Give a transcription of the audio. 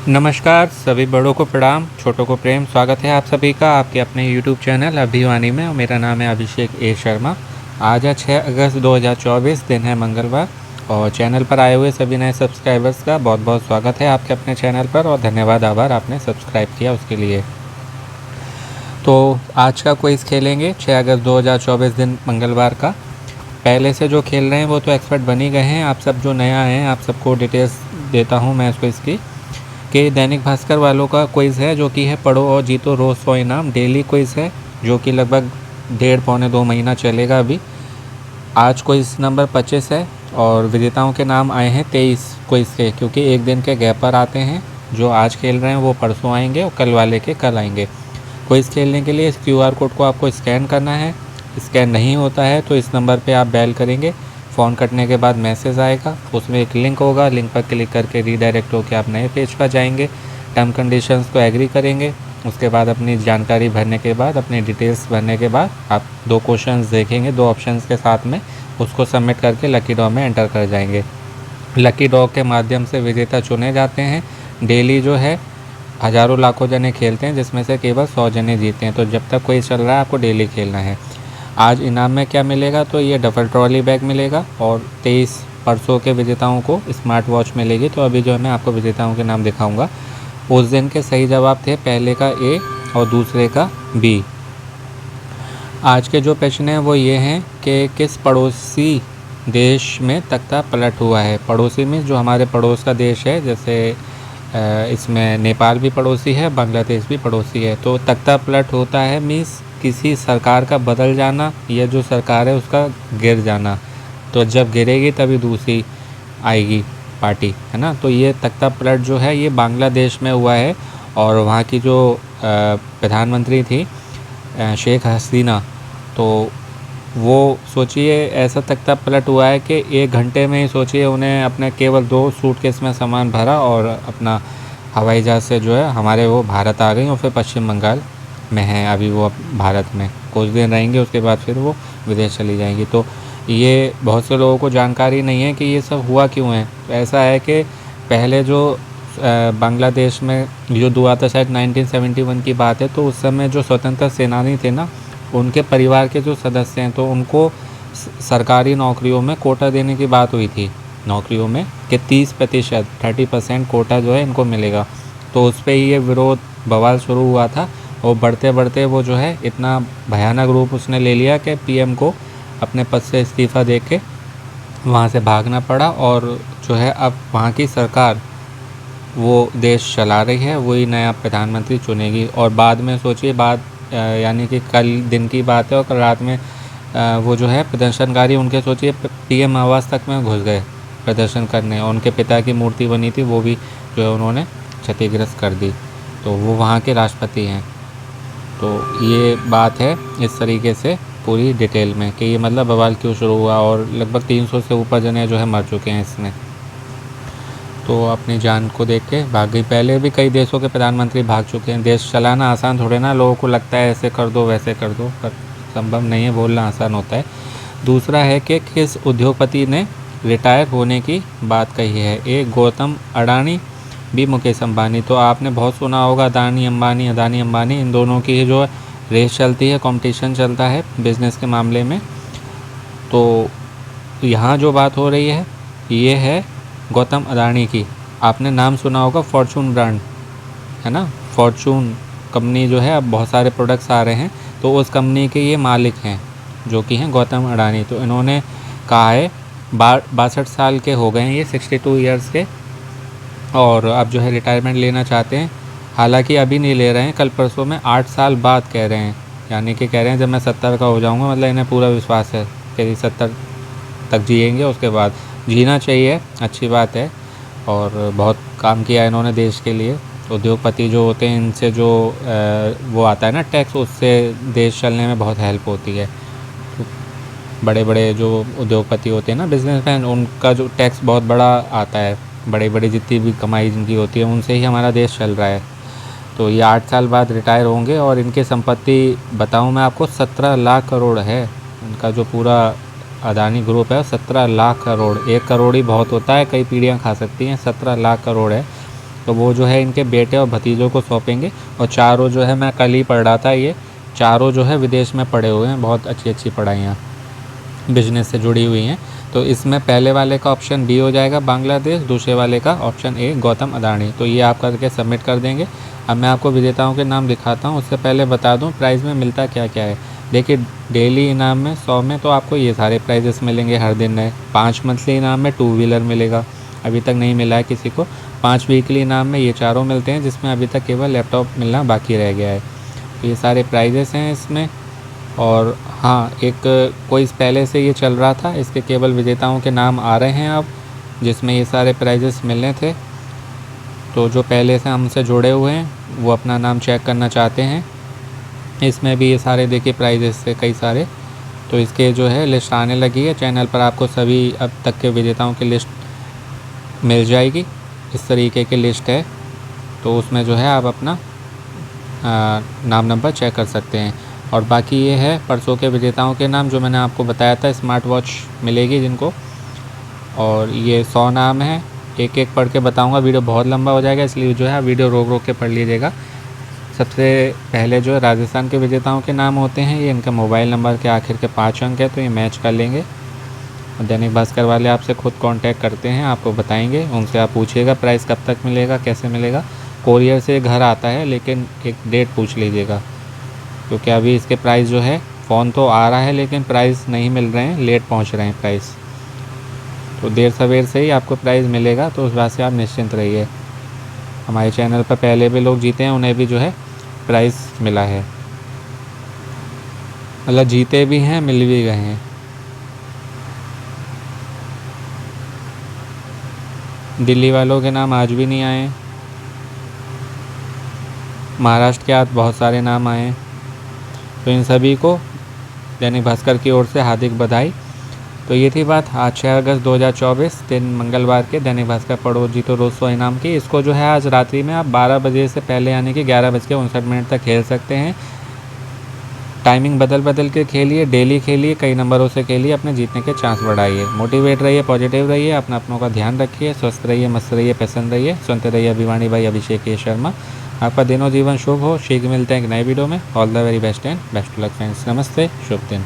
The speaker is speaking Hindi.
नमस्कार, सभी बड़ों को प्रणाम, छोटों को प्रेम। स्वागत है आप सभी का आपके अपने YouTube चैनल अभिवानी में और मेरा नाम है अभिषेक ए शर्मा। आज है 6 अगस्त 2024, दिन है मंगलवार और चैनल पर आए हुए सभी नए सब्सक्राइबर्स का बहुत बहुत स्वागत है आपके अपने चैनल पर और धन्यवाद, आभार आपने सब्सक्राइब किया उसके लिए। तो आज का क्विज़ खेलेंगे 6 अगस्त 2024 दिन मंगलवार का। पहले से जो खेल रहे हैं वो तो एक्सपर्ट बन ही गए हैं। आप सब जो नया हैं आप सबको डिटेल्स देता हूँ मैं इस क्विज़ की कि दैनिक भास्कर वालों का क्विज़ है जो कि है पढ़ो और जीतो रोज़ 100 इनाम। डेली क्विज़ है जो कि लगभग 1.5-2 महीना चलेगा अभी। आज क्विज़ नंबर 25 है और विजेताओं के नाम आए हैं 23 क्विज़ के, क्योंकि एक दिन के गैप पर आते हैं। जो आज खेल रहे हैं वो परसों आएंगे और कल वाले के कल आएंगे। क्विज़ खेलने के लिए इस QR कोड को आपको स्कैन करना है। स्कैन नहीं होता है तो इस नंबर पे आप डायल करेंगे। फ़ोन कटने के बाद मैसेज आएगा, उसमें एक लिंक होगा, लिंक पर क्लिक करके रीडायरेक्ट होकर आप नए पेज पर जाएंगे। टर्म कंडीशंस को एग्री करेंगे। उसके बाद अपनी जानकारी भरने के बाद, अपनी डिटेल्स भरने के बाद आप 2 क्वेश्चंस देखेंगे 2 ऑप्शंस के साथ में, उसको सबमिट करके लकी ड्रॉ में एंटर कर जाएंगे। लकी ड्रॉ के माध्यम से विजेता चुने जाते हैं। डेली जो है हज़ारों लाखों जने खेलते हैं जिसमें से केवल 100 जने जीते हैं। तो जब तक कोई चल रहा है आपको डेली खेलना है। आज इनाम में क्या मिलेगा, तो ये डबल ट्रॉली बैग मिलेगा और 23 परसों के विजेताओं को स्मार्ट वॉच मिलेगी। तो अभी जो है मैं आपको विजेताओं के नाम दिखाऊंगा। उस दिन के सही जवाब थे पहले का ए और दूसरे का बी। आज के जो प्रश्न हैं वो ये हैं कि किस पड़ोसी देश में तख्ता पलट हुआ है। पड़ोसी में जो हमारे पड़ोस का देश है, जैसे इसमें नेपाल भी पड़ोसी है, बांग्लादेश भी पड़ोसी है। तो तख्ता पलट होता है मीन्स किसी सरकार का बदल जाना या जो सरकार है उसका गिर जाना। तो जब गिरेगी तभी दूसरी आएगी पार्टी, है ना। तो ये तख्ता पलट जो है ये बांग्लादेश में हुआ है और वहाँ की जो प्रधानमंत्री थी शेख हसीना, तो वो सोचिए ऐसा तख्ता पलट हुआ है कि 1 घंटे में ही सोचिए उन्हें अपने केवल 2 सूटकेस में सामान भरा और अपना हवाई जहाज़ से जो है हमारे वो भारत आ गई और फिर पश्चिम बंगाल में हैं अभी वो भारत में कुछ दिन रहेंगे, उसके बाद फिर वो विदेश चली जाएंगी। तो ये बहुत से लोगों को जानकारी नहीं है कि ये सब हुआ क्यों है। तो ऐसा है कि पहले जो बांग्लादेश में युद्ध हुआ था, शायद 1971 की बात है, तो उस समय जो स्वतंत्रता सेनानी थे ना, उनके परिवार के जो सदस्य हैं तो उनको सरकारी नौकरियों में कोटा देने की बात हुई थी नौकरियों में कि 30% 30% कोटा जो है इनको मिलेगा। तो उस पर ये विरोध बवाल शुरू हुआ था और बढ़ते बढ़ते वो जो है इतना भयानक रूप उसने ले लिया कि पीएम को अपने पद से इस्तीफ़ा दे के वहाँ से भागना पड़ा और जो है अब वहाँ की सरकार वो देश चला रही है, वही नया प्रधानमंत्री चुनेगी। और बाद में सोचिए यानी कि कल दिन की बात है और कल रात में वो जो है प्रदर्शनकारी उनके सोचिए पीएम आवास तक में घुस गए प्रदर्शन करने और उनके पिता की मूर्ति बनी थी वो भी जो है उन्होंने क्षतिग्रस्त कर दी। तो वो वहाँ के राष्ट्रपति हैं। तो ये बात है इस तरीके से पूरी डिटेल में कि ये मतलब बवाल क्यों शुरू हुआ और लगभग 300 से ऊपर जने जो है मर चुके हैं इसमें। तो अपनी जान को देख के भाग गई। पहले भी कई देशों के प्रधानमंत्री भाग चुके हैं। देश चलाना आसान थोड़े ना, लोगों को लगता है ऐसे कर दो वैसे कर दो, पर संभव नहीं है, बोलना आसान होता है। दूसरा है कि किस उद्योगपति ने रिटायर होने की बात कही है। ए गौतम अडानी, बी मुकेश अंबानी। तो आपने बहुत सुना होगा अडानी अंबानी, इन दोनों की जो रेस चलती है, कंपटीशन चलता है बिज़नेस के मामले में। तो यहाँ जो बात हो रही है ये है गौतम अडानी की। आपने नाम सुना होगा फॉर्चून ब्रांड, है ना। फॉर्चून कंपनी जो है अब बहुत सारे प्रोडक्ट्स आ रहे हैं, तो उस कंपनी के ये मालिक हैं जो कि हैं गौतम अडानी। तो इन्होंने कहा है 62 साल के हो गए हैं ये, 62 ईयर्स के, और अब जो है रिटायरमेंट लेना चाहते हैं। हालांकि अभी नहीं ले रहे हैं, कल परसों में 8 साल बाद कह रहे हैं। यानी कि कह रहे हैं जब मैं 70 का हो जाऊंगा, मतलब इन्हें पूरा विश्वास है कि 70 तक जिएंगे, उसके बाद जीना चाहिए, अच्छी बात है। और बहुत काम किया है इन्होंने देश के लिए। उद्योगपति जो होते हैं इनसे जो वो आता है ना टैक्स, उससे देश चलने में बहुत हेल्प होती है। तो बड़े बड़े जो उद्योगपति होते हैं ना, बिजनेसमैन, उनका जो टैक्स बहुत बड़ा आता है। बड़े बड़े जितनी भी कमाई जिनकी होती है उनसे ही हमारा देश चल रहा है। तो ये 8 साल बाद रिटायर होंगे और इनकी संपत्ति बताऊं मैं आपको 17 लाख करोड़ है। इनका जो पूरा अदानी ग्रुप है 17 लाख करोड़। 1 करोड़ ही बहुत होता है, कई पीढ़ियाँ खा सकती हैं। 17 लाख करोड़ है तो वो जो है इनके बेटे और भतीजों को सौंपेंगे। और चारों जो है मैं कल ही पढ़ रहा था, ये चारों जो है विदेश में पढ़े हुए हैं, बहुत अच्छी अच्छी पढ़ाइयाँ बिजनेस से जुड़ी हुई हैं। तो इसमें पहले वाले का ऑप्शन बी हो जाएगा बांग्लादेश, दूसरे वाले का ऑप्शन ए गौतम अडानी। तो ये आप करके सबमिट कर देंगे। अब मैं आपको विजेताओं के नाम दिखाता हूँ, उससे पहले बता दूँ प्राइज़ में मिलता क्या क्या है। देखिए डेली इनाम में 100 में तो आपको ये सारे प्राइजेस मिलेंगे हर दिन नए। 5 मंथली इनाम में 2 व्हीलर मिलेगा, अभी तक नहीं मिला है किसी को। 5 वीकली इनाम में ये चारों मिलते हैं, जिसमें अभी तक केवल लैपटॉप मिलना बाकी रह गया है। तो ये सारे प्राइजेस हैं इसमें। और हाँ, एक कोई पहले से ये चल रहा था, इसके केवल विजेताओं के नाम आ रहे हैं अब, जिसमें ये सारे प्राइजेस मिलने थे। तो जो पहले से हमसे जुड़े हुए हैं वो अपना नाम चेक करना चाहते हैं। इसमें भी ये सारे देखिए प्राइजेस से कई सारे, तो इसके जो है लिस्ट आने लगी है। चैनल पर आपको सभी अब तक के विजेताओं की लिस्ट मिल जाएगी, इस तरीके की लिस्ट है। तो उसमें जो है आप अपना नाम नंबर चेक कर सकते हैं। और बाकी ये है परसों के विजेताओं के नाम जो मैंने आपको बताया था, स्मार्ट वॉच मिलेगी जिनको। और ये 100 नाम है, एक एक पढ़ के बताऊंगा, वीडियो बहुत लंबा हो जाएगा, इसलिए जो है वीडियो रोक रोक के पढ़ लीजिएगा। सबसे पहले जो है राजस्थान के विजेताओं के नाम होते हैं, ये इनका मोबाइल नंबर के आखिर के 5 अंक है, तो ये मैच कर लेंगे। दैनिक भास्कर वाले आपसे खुद कांटेक्ट करते हैं, आपको बताएंगे, उनसे आप पूछिएगा प्राइस कब तक मिलेगा, कैसे मिलेगा। कोरियर से घर आता है, लेकिन एक डेट पूछ लीजिएगा, क्योंकि अभी इसके प्राइस जो है फ़ोन तो आ रहा है लेकिन प्राइस नहीं मिल रहे हैं, लेट पहुंच रहे हैं प्राइस। तो देर सवेर से ही आपको प्राइस मिलेगा, तो उस बात से आप निश्चिंत रहिए। हमारे चैनल पर पहले भी लोग जीते हैं, उन्हें भी जो है प्राइस मिला है, मतलब जीते भी हैं, मिल भी गए हैं। दिल्ली वालों के नाम आज भी नहीं आए। महाराष्ट्र के आज बहुत सारे नाम आए हैं। तो इन सभी को दैनिक भास्कर की ओर से हार्दिक बधाई। तो ये थी बात आज 6 अगस्त 2024 दिन मंगलवार के दैनिक भास्कर पढ़ो जीतो रोज 100 इनाम की। इसको जो है आज रात्रि में आप 12 बजे से पहले यानी कि 11:59 तक खेल सकते हैं। टाइमिंग बदल बदल के खेलिए, डेली खेलिए, कई नंबरों से खेलिए, अपने जीतने के चांस बढ़ाइए। मोटिवेट रहिए, पॉजिटिव रहिए, अपनों का ध्यान रखिए, स्वस्थ रहिए, मस्त रहिए, प्रसन्न रहिए। सुनते रहिए अभिवानी भाई अभिषेक ए शर्मा। आपका दिनों जीवन शुभ हो। शीघ्र मिलते हैं एक नए वीडियो में। All the very best and best luck friends. नमस्ते, शुभ दिन।